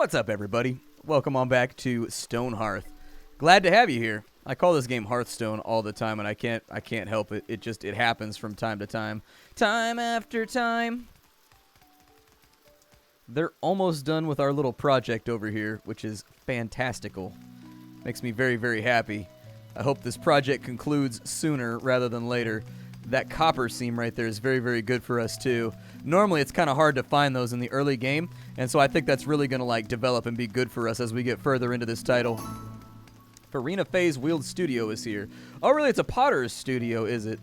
What's up, everybody? Welcome on back to Stonehearth. Glad to have you here. I call this game Hearthstone all the time, and I can't help it. It happens from time to time. Time after time. They're almost done with our little project over here, which is fantastical. Makes me very, very happy. I hope this project concludes sooner rather than later. That copper seam right there is very, very good for us, too. Normally, it's kind of hard to find those in the early game, and so I think that's really going to, develop and be good for us as we get further into this title. Farina Faye's Wheeled Studio is here. Oh, really? It's a potter's studio, is it?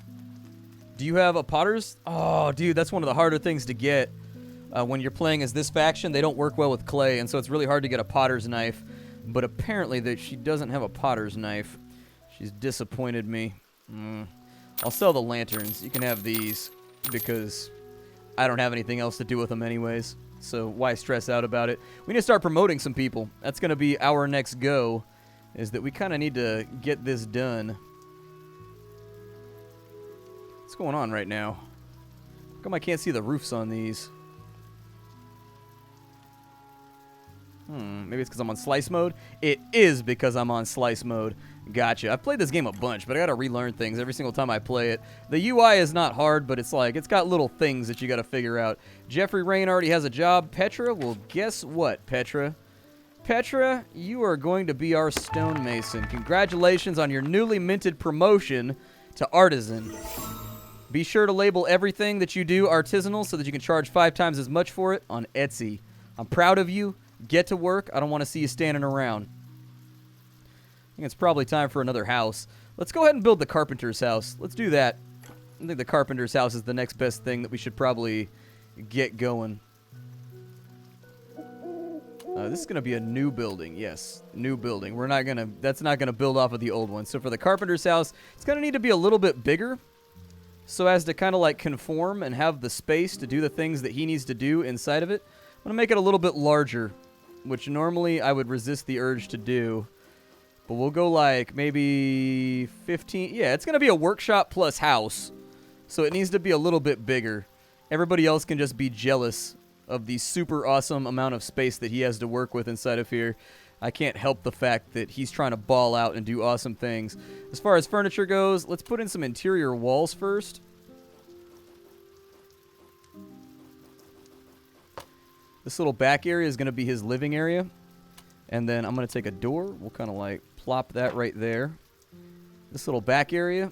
Do you have a potter's? Oh, dude, that's one of the harder things to get. When you're playing as this faction, they don't work well with clay, and so it's really hard to get a potter's knife. But apparently, she doesn't have a potter's knife. She's disappointed me. I'll sell the lanterns. You can have these because I don't have anything else to do with them anyways. So why stress out about it? We need to start promoting some people. That's going to be our next go, is that we kind of need to get this done. What's going on right now? How come I can't see the roofs on these? Maybe it's because I'm on slice mode? It is because I'm on slice mode. Gotcha. I've played this game a bunch, but I gotta relearn things every single time I play it. The UI is not hard, but it's got little things that you gotta figure out. Jeffrey Rain already has a job. Petra? Well, guess what, Petra? Petra, you are going to be our stonemason. Congratulations on your newly minted promotion to artisan. Be sure to label everything that you do artisanal so that you can charge 5 times as much for it on Etsy. I'm proud of you. Get to work. I don't want to see you standing around. I think it's probably time for another house. Let's go ahead and build the carpenter's house. Let's do that. I think the carpenter's house is the next best thing that we should probably get going. This is going to be a new building. Yes, new building. That's not going to build off of the old one. So for the carpenter's house, it's going to need to be a little bit bigger so as to kind of conform and have the space to do the things that he needs to do inside of it. I'm going to make it a little bit larger, which normally I would resist the urge to do. But we'll go maybe 15. Yeah, it's going to be a workshop plus house. So it needs to be a little bit bigger. Everybody else can just be jealous of the super awesome amount of space that he has to work with inside of here. I can't help the fact that he's trying to ball out and do awesome things. As far as furniture goes, let's put in some interior walls first. This little back area is going to be his living area. And then I'm going to take a door. We'll kind of plop that right there. This little back area,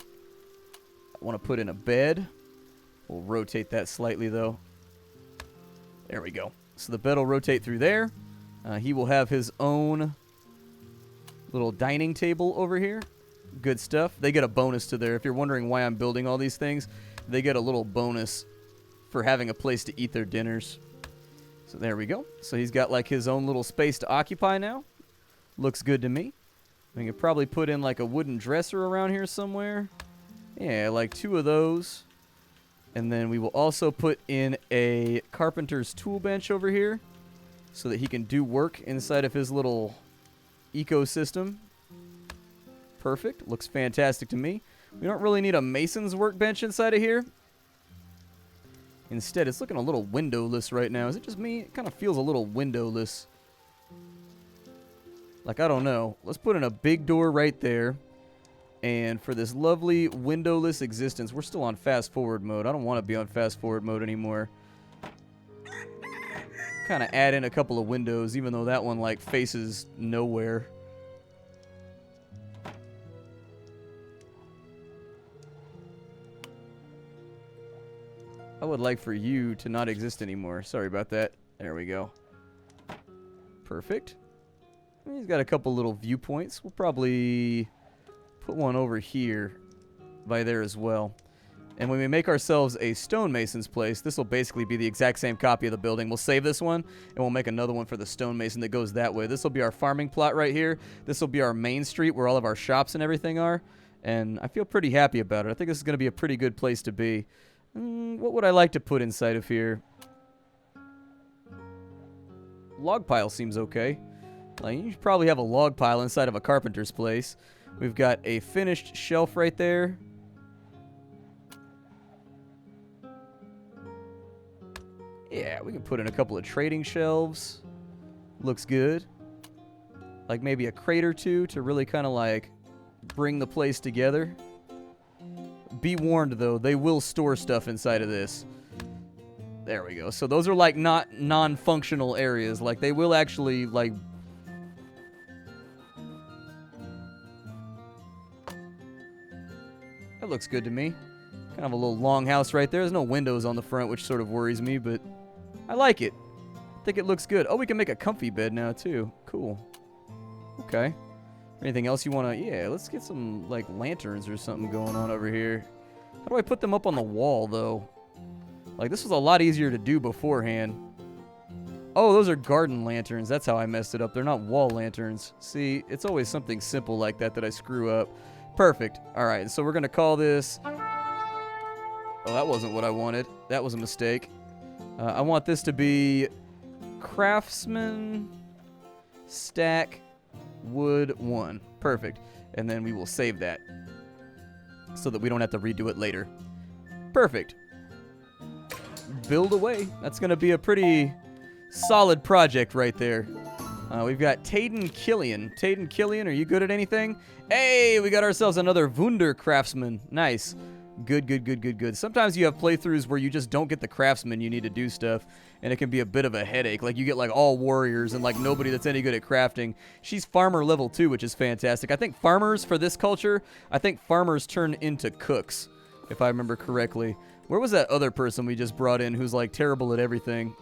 I want to put in a bed. We'll rotate that slightly though. There we go. So the bed will rotate through there. He will have his own little dining table over here. Good stuff. They get a bonus to there. If you're wondering why I'm building all these things, they get a little bonus for having a place to eat their dinners. So there we go. So he's got his own little space to occupy now. Looks good to me. We could probably put in a wooden dresser around here somewhere. Yeah, 2 of those. And then we will also put in a carpenter's tool bench over here so that he can do work inside of his little ecosystem. Perfect. Looks fantastic to me. We don't really need a mason's workbench inside of here. Instead, it's looking a little windowless right now. Is it just me? It kind of feels a little windowless. I don't know. Let's put in a big door right there. And for this lovely windowless existence, we're still on fast forward mode. I don't want to be on fast forward mode anymore. Kind of add in a couple of windows, even though that one faces nowhere. I would like for you to not exist anymore. Sorry about that. There we go. Perfect. He's got a couple little viewpoints. We'll probably put one over here by there as well. And when we make ourselves a stonemason's place, this will basically be the exact same copy of the building. We'll save this one, and we'll make another one for the stonemason that goes that way. This will be our farming plot right here. This will be our main street where all of our shops and everything are. And I feel pretty happy about it. I think this is going to be a pretty good place to be. What would I like to put inside of here? Log pile seems okay. You should probably have a log pile inside of a carpenter's place. We've got a finished shelf right there. Yeah, we can put in a couple of trading shelves. Looks good. Like maybe a crate or two to really kind of like bring the place together. Be warned though, they will store stuff inside of this. There we go. So those are like not non-functional areas. Like they will actually like... That looks good to me. Kind of a little long house right there. There's no windows on the front, which sort of worries me, but I like it. I think it looks good. Oh, we can make a comfy bed now, too. Cool. Okay. Anything else you want to... Yeah, let's get some, like, lanterns or something going on over here. How do I put them up on the wall, though? Like, this was a lot easier to do beforehand. Oh, those are garden lanterns. That's how I messed it up. They're not wall lanterns. See, it's always something simple like that that I screw up. Perfect. All right, so we're going to call this... Oh, that wasn't what I wanted. That was a mistake. I want this to be Craftsman Stack Wood 1. Perfect. And then we will save that so that we don't have to redo it later. Perfect. Build away. That's going to be a pretty solid project right there. We've got Tayden Killian. Tayden Killian, are you good at anything? Hey, we got ourselves another Wunder Craftsman. Nice. Good, good, good, good, good. Sometimes you have playthroughs where you just don't get the craftsman you need to do stuff, and it can be a bit of a headache. Like, you get, like, all warriors and, like, nobody that's any good at crafting. She's farmer level 2, which is fantastic. I think farmers, for this culture, I think farmers turn into cooks, if I remember correctly. Where was that other person we just brought in who's, like, terrible at everything?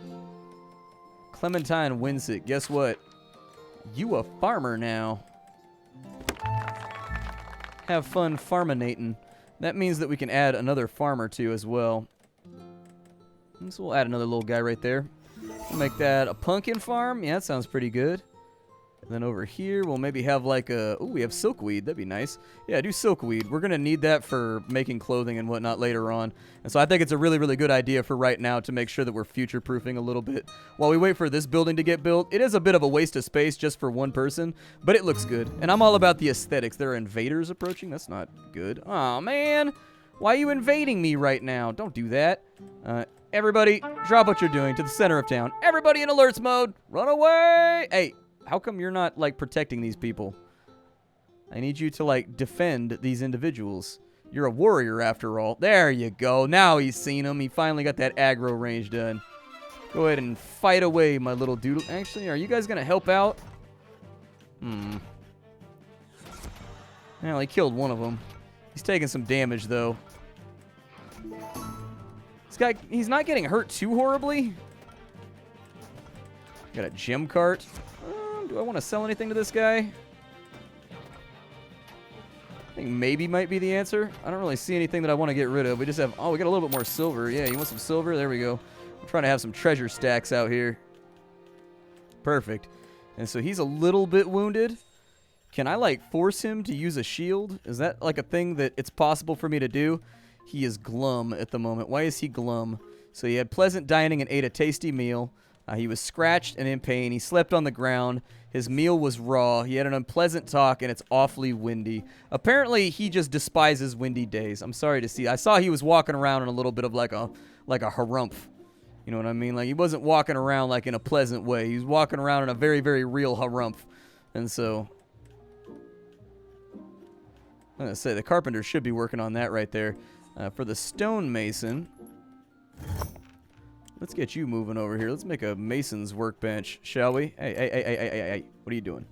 Clementine Winsick. Guess what? You a farmer now. Have fun farminating. That means that we can add another farmer too as well. So we'll add another little guy right there. We'll make that a pumpkin farm. Yeah, that sounds pretty good. And then over here, we'll maybe have like a... Oh, we have silkweed. That'd be nice. Yeah, do silkweed. We're going to need that for making clothing and whatnot later on. And so I think it's a really, really good idea for right now to make sure that we're future-proofing a little bit. While we wait for this building to get built, it is a bit of a waste of space just for one person, but it looks good. And I'm all about the aesthetics. There are invaders approaching. That's not good. Aw, man. Why are you invading me right now? Don't do that. Everybody, drop what you're doing to the center of town. Everybody in alerts mode. Run away. Hey. How come you're not, like, protecting these people? I need you to, like, defend these individuals. You're a warrior, after all. There you go. Now he's seen him. He finally got that aggro range done. Go ahead and fight away, my little doodle. Actually, are you guys going to help out? Well, he killed one of them. He's taking some damage, though. This guy, he's not getting hurt too horribly. Got a gem cart. Do I want to sell anything to this guy? I think maybe might be the answer. I don't really see anything that I want to get rid of. We just have... Oh, we got a little bit more silver. Yeah, you want some silver? There we go. I'm trying to have some treasure stacks out here. Perfect. And so he's a little bit wounded. Can I, like, force him to use a shield? Is that, like, a thing that it's possible for me to do? He is glum at the moment. Why is he glum? So he had pleasant dining and ate a tasty meal. He was scratched and in pain. He slept on the ground. His meal was raw. He had an unpleasant talk, and it's awfully windy. Apparently, he just despises windy days. I'm sorry to see. I saw he was walking around in a little bit of like a harumph. You know what I mean? Like, he wasn't walking around like in a pleasant way. He was walking around in a very, very real harumph. And so, I'm going to say the carpenter should be working on that right there. For the stonemason... Let's get you moving over here. Let's make a mason's workbench, shall we? Hey. What are you doing?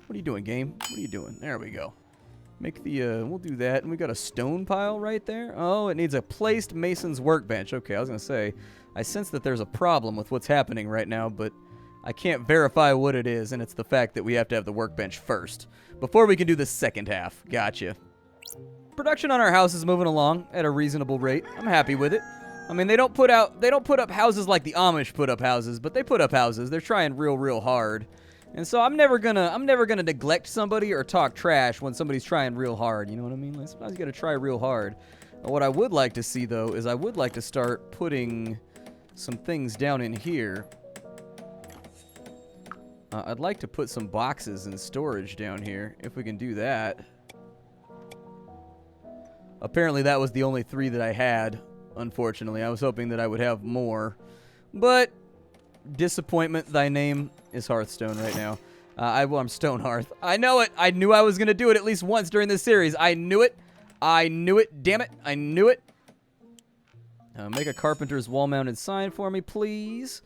What are you doing, game? What are you doing? There we go. Make the, we'll do that. And we got a stone pile right there. Oh, it needs a placed mason's workbench. Okay, I was going to say, I sense that there's a problem with what's happening right now, but I can't verify what it is, and it's the fact that we have to have the workbench first before we can do the second half. Gotcha. Production on our house is moving along at a reasonable rate. I'm happy with it. I mean, they don't put up houses like the Amish put up houses, but they put up houses. They're trying real hard. And so I'm never gonna neglect somebody or talk trash when somebody's trying real hard. You know what I mean? Like, sometimes you gotta try real hard. What I would like to see, though, is I would like to start putting some things down in here. I'd like to put some boxes in storage down here, if we can do that. Apparently that was the only 3 that I had. Unfortunately, I was hoping that I would have more, but disappointment, thy name is Hearthstone right now. I'm Stonehearth. I know it. I knew I was going to do it at least once during this series. I knew it. I knew it. Damn it. I knew it. Make a carpenter's wall-mounted sign for me, please.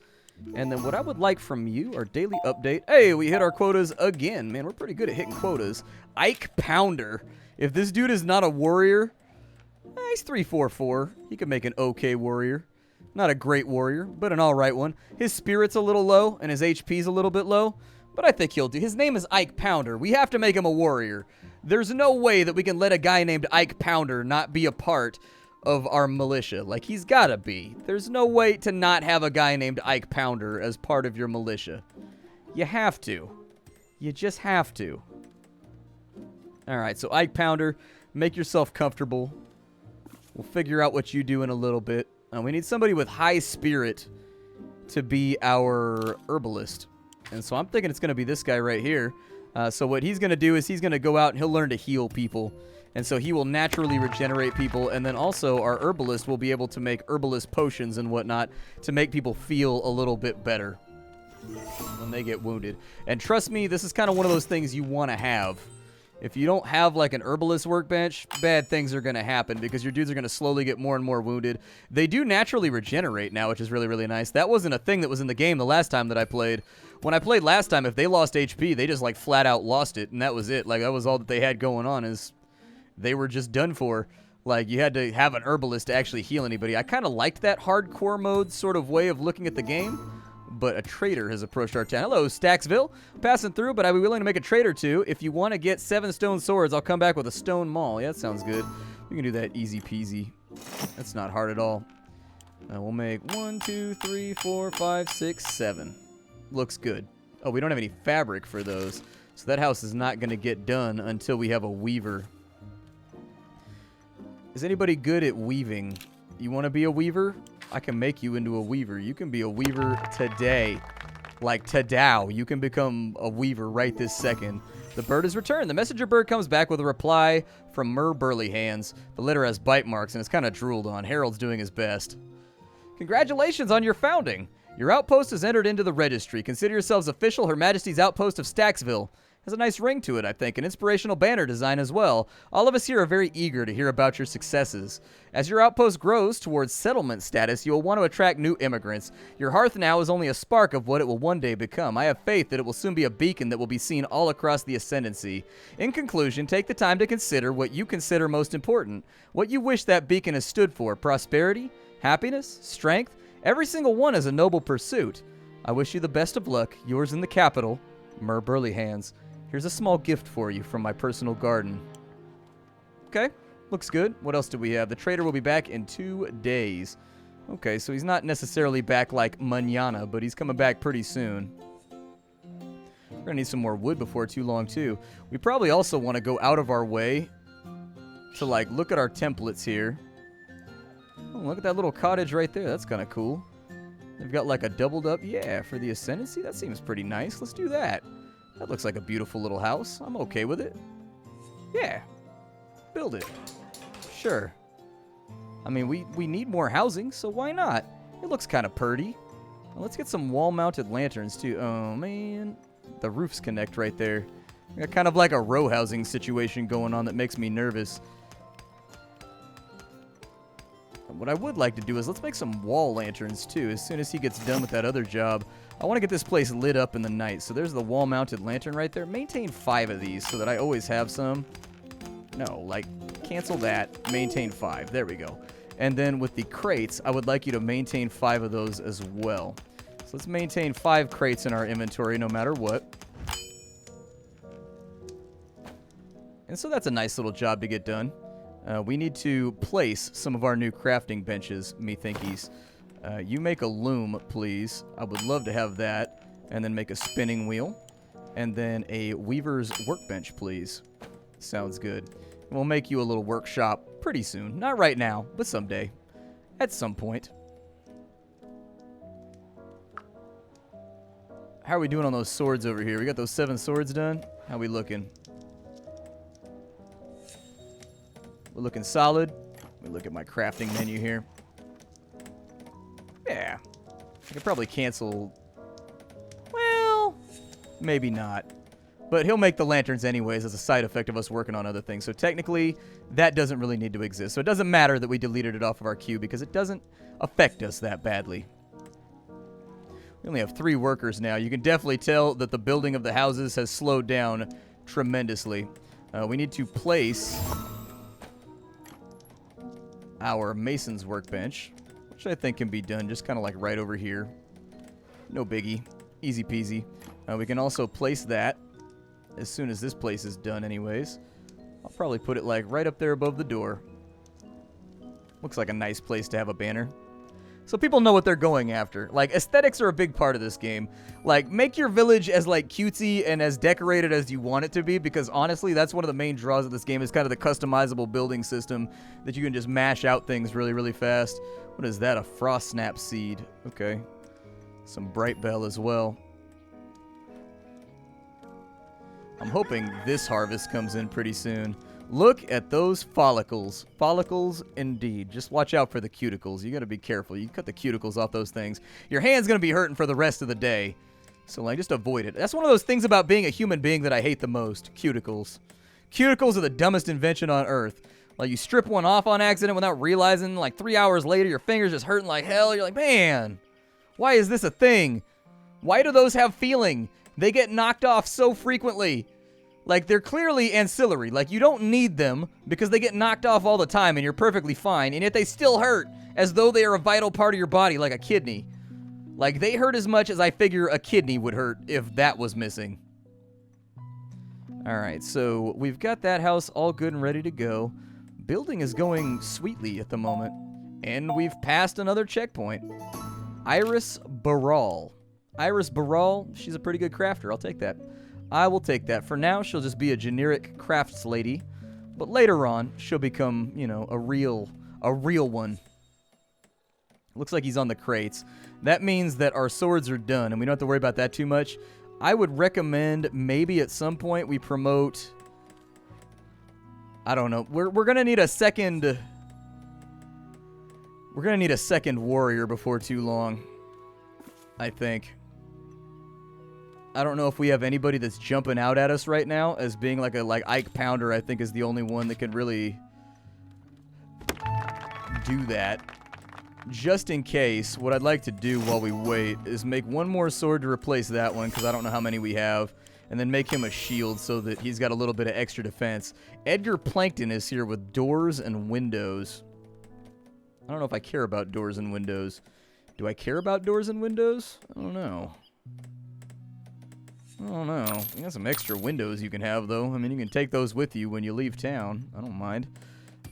And then what I would like from you, our daily update. Hey, we hit our quotas again. Man, we're pretty good at hitting quotas. Ike Pounder. If this dude is not a warrior, he's 344. He could make an okay warrior. Not a great warrior, but an alright one. His spirit's a little low, and his HP's a little bit low. But I think he'll do. His name is Ike Pounder. We have to make him a warrior. There's no way that we can let a guy named Ike Pounder not be a part of our militia. Like, he's gotta be. There's no way to not have a guy named Ike Pounder as part of your militia. You have to. You just have to. Alright, so Ike Pounder, make yourself comfortable. We'll figure out what you do in a little bit. We need somebody with high spirit to be our herbalist. And so I'm thinking it's going to be this guy right here. So what he's going to do is he's going to go out and he'll learn to heal people. And so he will naturally regenerate people. And then also our herbalist will be able to make herbalist potions and whatnot to make people feel a little bit better when they get wounded. And trust me, this is kind of one of those things you want to have. If you don't have, like, an herbalist workbench, bad things are going to happen because your dudes are going to slowly get more and more wounded. They do naturally regenerate now, which is really, really nice. That wasn't a thing that was in the game the last time that I played. When I played last time, if they lost HP, they just, like, flat out lost it, and that was it. Like, that was all that they had going on is they were just done for. Like, you had to have an herbalist to actually heal anybody. I kind of liked that hardcore mode sort of way of looking at the game. But a trader has approached our town. Hello, Stacksville. Passing through, but I'd be willing to make a trade or two. If you want to get 7 stone swords, I'll come back with a stone maul. Yeah, that sounds good. We can do that easy peasy. That's not hard at all. We'll make 1, 2, 3, 4, 5, 6, 7. Looks good. Oh, we don't have any fabric for those. So that house is not going to get done until we have a weaver. Is anybody good at weaving? You want to be a weaver? I can make you into a weaver. You can be a weaver today. Like today. You can become a weaver right this second. The bird is returned. The messenger bird comes back with a reply from Mer Burleyhands. The letter has bite marks and it's kind of drooled on. Harold's doing his best. Congratulations on your founding. Your outpost is entered into the registry. Consider yourselves official Her Majesty's Outpost of Stacksville. Has a nice ring to it, I think. An inspirational banner design as well. All of us here are very eager to hear about your successes. As your outpost grows towards settlement status, you will want to attract new immigrants. Your hearth now is only a spark of what it will one day become. I have faith that it will soon be a beacon that will be seen all across the Ascendancy. In conclusion, take the time to consider what you consider most important. What you wish that beacon has stood for. Prosperity? Happiness? Strength? Every single one is a noble pursuit. I wish you the best of luck. Yours in the capital, Mer Burleyhands. Here's a small gift for you from my personal garden. Okay, looks good. What else do we have? The trader will be back in 2 days. Okay, so he's not necessarily back like mañana, but he's coming back pretty soon. We're gonna need some more wood before too long, too. We probably also want to go out of our way to, like, look at our templates here. Oh, look at that little cottage right there. That's kind of cool. They've got, like, a doubled up, yeah, for the Ascendancy. That seems pretty nice. Let's do that. That looks like a beautiful little house. I'm okay with it. Yeah. Build it. Sure. I mean, we need more housing, so why not? It looks kind of purty. Well, let's get some wall-mounted lanterns, too. Oh, man. The roofs connect right there. We got kind of like a row housing situation going on that makes me nervous. What I would like to do is let's make some wall lanterns, too, as soon as he gets done with that other job. I want to get this place lit up in the night. So there's the wall-mounted lantern right there. Maintain 5 of these so that I always have some. No, like, cancel that. Maintain 5. There we go. And then with the crates, I would like you to maintain 5 of those as well. So let's maintain 5 crates in our inventory no matter what. And so that's a nice little job to get done. We need to place some of our new crafting benches, methinkies. You make a loom, please. I would love to have that. And then make a spinning wheel. And then a weaver's workbench, please. Sounds good. We'll make you a little workshop pretty soon. Not right now, but someday. At some point. How are we doing on those swords over here? We got those 7 swords done? How we looking? We're looking solid. Let me look at my crafting menu here. Yeah. I could probably cancel Maybe not. But he'll make the lanterns anyways as a side effect of us working on other things. So technically, that doesn't really need to exist. So it doesn't matter that we deleted it off of our queue because it doesn't affect us that badly. We only have 3 workers now. You can definitely tell that the building of the houses has slowed down tremendously. We need to place our mason's workbench, which I think can be done just kind of like right over here. No biggie. Easy peasy. We can also place that as soon as this place is done anyways. I'll probably put it like right up there above the door. Looks like a nice place to have a banner. So people know what they're going after. Like, aesthetics are a big part of this game. Like, make your village as, like, cutesy and as decorated as you want it to be, because, honestly, that's one of the main draws of this game is kind of the customizable building system that you can just mash out things really, really fast. What is that? A frost snap seed. Okay. Some bright bell as well. I'm hoping this harvest comes in pretty soon. Look at those follicles. Follicles indeed. Just watch out for the cuticles. You got to be careful. You cut the cuticles off those things, your hand's going to be hurting for the rest of the day. So, like, just avoid it. That's one of those things about being a human being that I hate the most. Cuticles. Cuticles are the dumbest invention on earth. Like, you strip one off on accident without realizing, like, 3 hours later, your finger's just hurting like hell. You're like, man, why is this a thing? Why do those have feeling? They get knocked off so frequently. Like, they're clearly ancillary. Like, you don't need them because they get knocked off all the time and you're perfectly fine. And yet they still hurt as though they are a vital part of your body, like a kidney. Like, they hurt as much as I figure a kidney would hurt if that was missing. Alright, so we've got that house all good and ready to go. Building is going sweetly at the moment. And we've passed another checkpoint. Iris Baral. Iris Baral, she's a pretty good crafter. I'll take that. I will take that. For now, she'll just be a generic crafts lady. But later on, she'll become, you know, a real one. Looks like he's on the crates. That means that our swords are done, and we don't have to worry about that too much. I would recommend maybe at some point we promote... I don't know. We're going to need a second... We're going to need a second warrior before too long, I think. I don't know if we have anybody that's jumping out at us right now as being like Ike Pounder. I think is the only one that can really do that. Just in case, what I'd like to do while we wait is make one more sword to replace that one because I don't know how many we have, and then make him a shield so that he's got a little bit of extra defense. Edgar Plankton is here with doors and windows. I don't know if I care about doors and windows. Do I care about doors and windows? I don't know. I don't know. You got some extra windows you can have, though. I mean, you can take those with you when you leave town. I don't mind.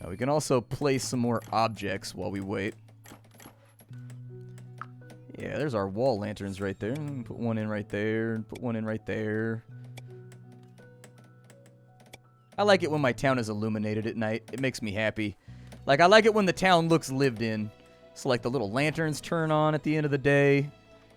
Now, we can also place some more objects while we wait. Yeah, there's our wall lanterns right there. Put one in right there. Put one in right there. I like it when my town is illuminated at night. It makes me happy. Like, I like it when the town looks lived in. So, like, the little lanterns turn on at the end of the day.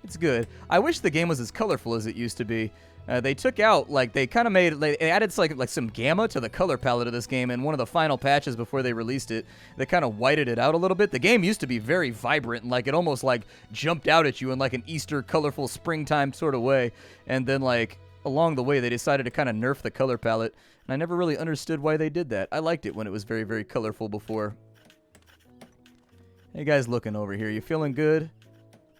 It's good. I wish the game was as colorful as it used to be. They took out, like, they kind of made, they added like some gamma to the color palette of this game in one of the final patches before they released it. They kind of whited it out a little bit. The game used to be very vibrant and, like, it almost, like, jumped out at you in, like, an Easter colorful springtime sort of way. And then, like, along the way, they decided to kind of nerf the color palette. And I never really understood why they did that. I liked it when it was very, very colorful before. Hey, guys looking over here. You feeling good?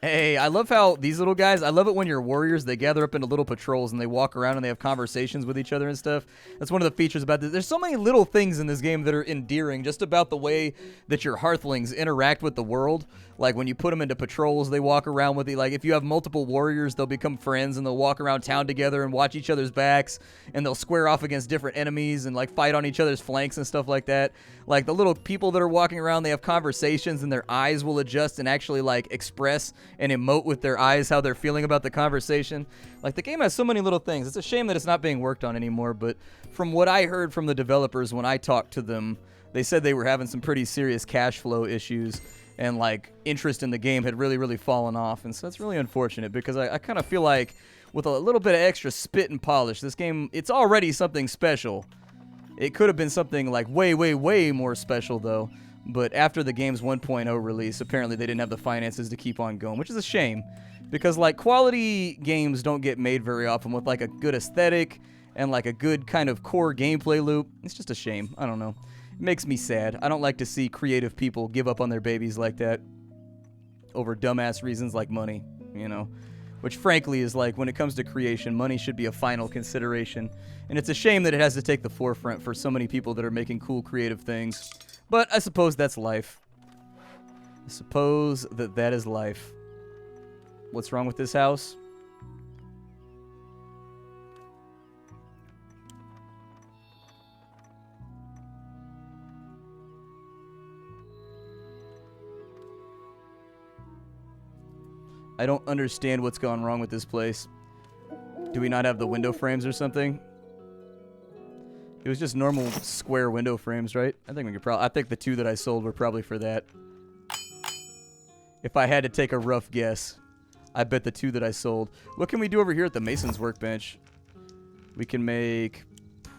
Hey, I love how these little guys, I love it when you're warriors, they gather up into little patrols and they walk around and they have conversations with each other and stuff. That's one of the features about this. There's so many little things in this game that are endearing, just about the way that your hearthlings interact with the world. Like when you put them into patrols, they walk around with you. Like if you have multiple warriors, they'll become friends and they'll walk around town together and watch each other's backs, and they'll square off against different enemies and like fight on each other's flanks and stuff like that. Like the little people that are walking around, they have conversations and their eyes will adjust and actually like express and emote with their eyes how they're feeling about the conversation. Like the game has so many little things. It's a shame that it's not being worked on anymore, but from what I heard from the developers when I talked to them, they said they were having some pretty serious cash flow issues and like interest in the game had really, really fallen off. And so that's really unfortunate because I kind of feel like with a little bit of extra spit and polish, this game, it's already something special. It could have been something like way, way, way more special though. But after the game's 1.0 release, apparently they didn't have the finances to keep on going, which is a shame. Because, like, quality games don't get made very often with, like, a good aesthetic and, like, a good kind of core gameplay loop. It's just a shame. I don't know. It makes me sad. I don't like to see creative people give up on their babies like that over dumbass reasons like money, you know? Which, frankly, is like, when it comes to creation, money should be a final consideration. And it's a shame that it has to take the forefront for so many people that are making cool, creative things. But I suppose that's life. I suppose that that is life. What's wrong with this house? I don't understand what's gone wrong with this place. Do we not have the window frames or something? It was just normal square window frames, right? I think we could probably. I think the 2 that I sold were probably for that. If I had to take a rough guess, I bet the 2 that I sold. What can we do over here at the mason's workbench? We can make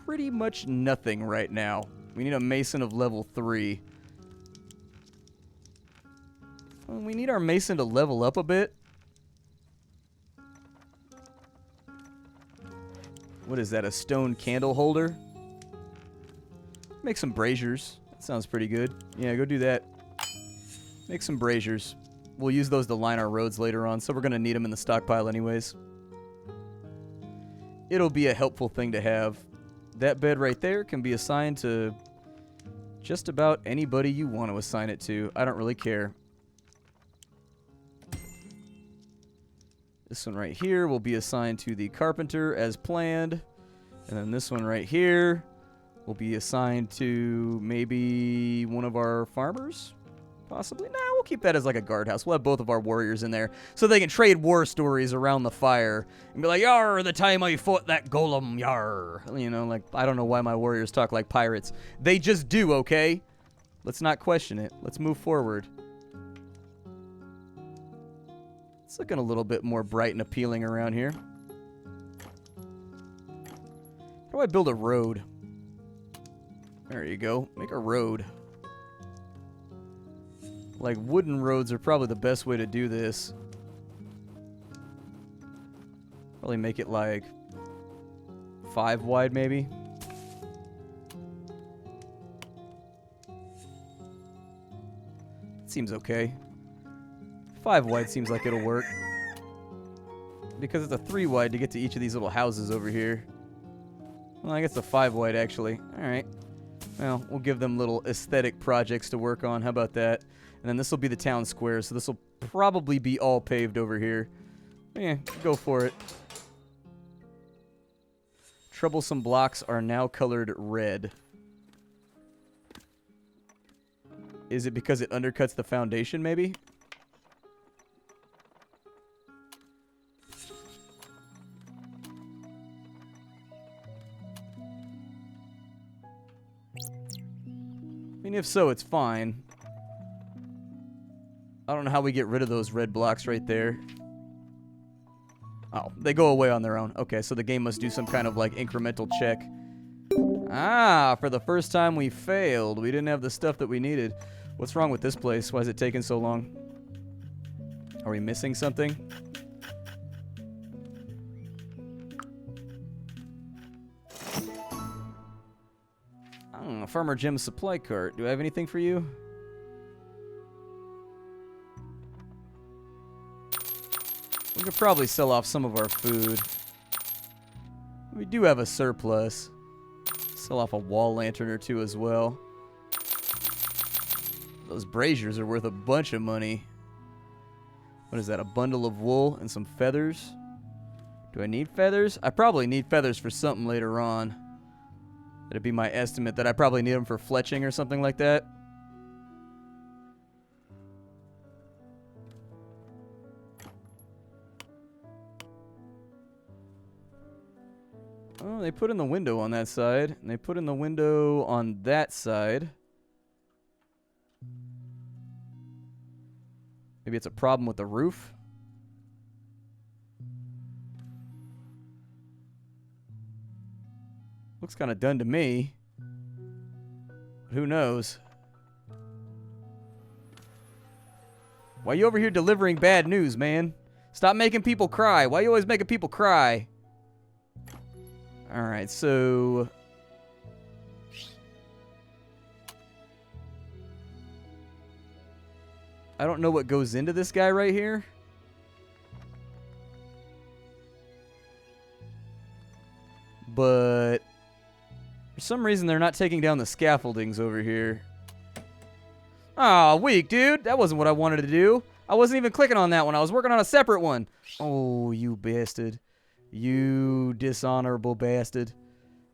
pretty much nothing right now. We need a mason of level 3. Well, we need our mason to level up a bit. What is that, a stone candle holder? Make some braziers. That sounds pretty good. Yeah, go do that. Make some braziers. We'll use those to line our roads later on, so we're going to need them in the stockpile anyways. It'll be a helpful thing to have. That bed right there can be assigned to just about anybody you want to assign it to. I don't really care. This one right here will be assigned to the carpenter as planned. And then this one right here will be assigned to maybe one of our farmers? Possibly. Nah, we'll keep that as like a guardhouse. We'll have both of our warriors in there so they can trade war stories around the fire and be like, "Yar, the time I fought that golem, yar." You know, like, I don't know why my warriors talk like pirates. They just do, okay? Let's not question it. Let's move forward. It's looking a little bit more bright and appealing around here. How do I build a road? There you go. Make a road. Like, wooden roads are probably the best way to do this. Probably make it like 5 wide, maybe. Seems okay. 5 wide seems like it'll work. Because it's a 3 wide to get to each of these little houses over here. Well, I guess a 5 wide, actually. Alright. Well, we'll give them little aesthetic projects to work on. How about that? And then this will be the town square, so this will probably be all paved over here. Yeah, go for it. Troublesome blocks are now colored red. Is it because it undercuts the foundation, maybe? I mean, if so, it's fine. I don't know how we get rid of those red blocks right there. Oh, they go away on their own. Okay, so the game must do some kind of, like, incremental check. Ah, for the first time we failed. We didn't have the stuff that we needed. What's wrong with this place? Why is it taking so long? Are we missing something? I don't know, Farmer Jim's supply cart. Do I have anything for you? We could probably sell off some of our food. We do have a surplus. Sell off a wall lantern or 2 as well. Those braziers are worth a bunch of money. What is that? A bundle of wool and some feathers? Do I need feathers? I probably need feathers for something later on. That'd be my estimate that I probably need them for fletching or something like that. Oh, they put in the window on that side, and they put in the window on that side. Maybe it's a problem with the roof. Looks kind of done to me. Who knows? Why you over here delivering bad news, man? Stop making people cry. Why are you always making people cry? Alright, so... I don't know what goes into this guy right here. But... for some reason, they're not taking down the scaffoldings over here. Aw, weak, dude. That wasn't what I wanted to do. I wasn't even clicking on that one. I was working on a separate one. Oh, you bastard. You dishonorable bastard.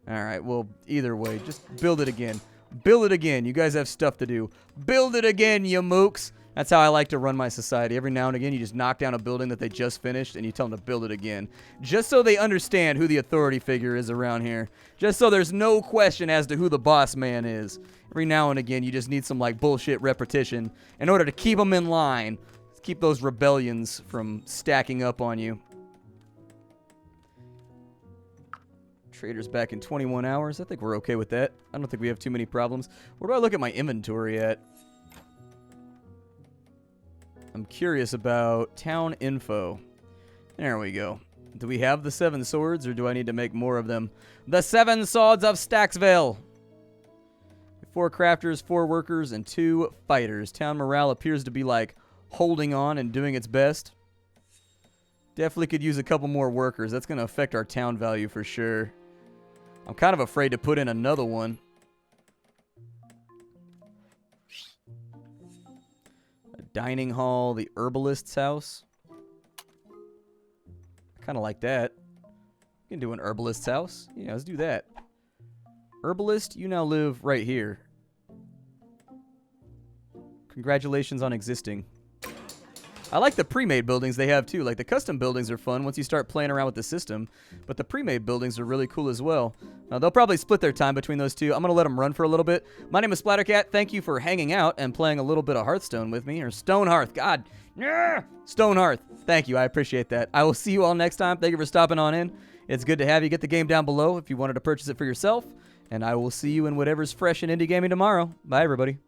Alright, well, either way, just build it again. Build it again. You guys have stuff to do. Build it again, you mooks. That's how I like to run my society. Every now and again, you just knock down a building that they just finished, and you tell them to build it again. Just so they understand who the authority figure is around here. Just so there's no question as to who the boss man is. Every now and again, you just need some, like, bullshit repetition in order to keep them in line. Keep those rebellions from stacking up on you. Traders back in 21 hours. I think we're okay with that. I don't think we have too many problems. Where do I look at my inventory at? I'm curious about town info. There we go. Do we have the 7 swords, or do I need to make more of them? The 7 swords of Stacksville! 4 crafters, 4 workers, and 2 fighters. Town morale appears to be, like, holding on and doing its best. Definitely could use a couple more workers. That's going to affect our town value for sure. I'm kind of afraid to put in another one. A dining hall, the herbalist's house. I kind of like that. We can do an herbalist's house. Yeah, let's do that. Herbalist, you now live right here. Congratulations on existing. I like the pre-made buildings they have too. Like the custom buildings are fun once you start playing around with the system, but the pre-made buildings are really cool as well. They'll probably split their time between those two. I'm going to let them run for a little bit. My name is Splattercat. Thank you for hanging out and playing a little bit of Hearthstone with me, or Stonehearth. God, yeah! Stonehearth. Thank you. I appreciate that. I will see you all next time. Thank you for stopping on in. It's good to have you. Get the game down below if you wanted to purchase it for yourself, and I will see you in whatever's fresh in indie gaming tomorrow. Bye, everybody.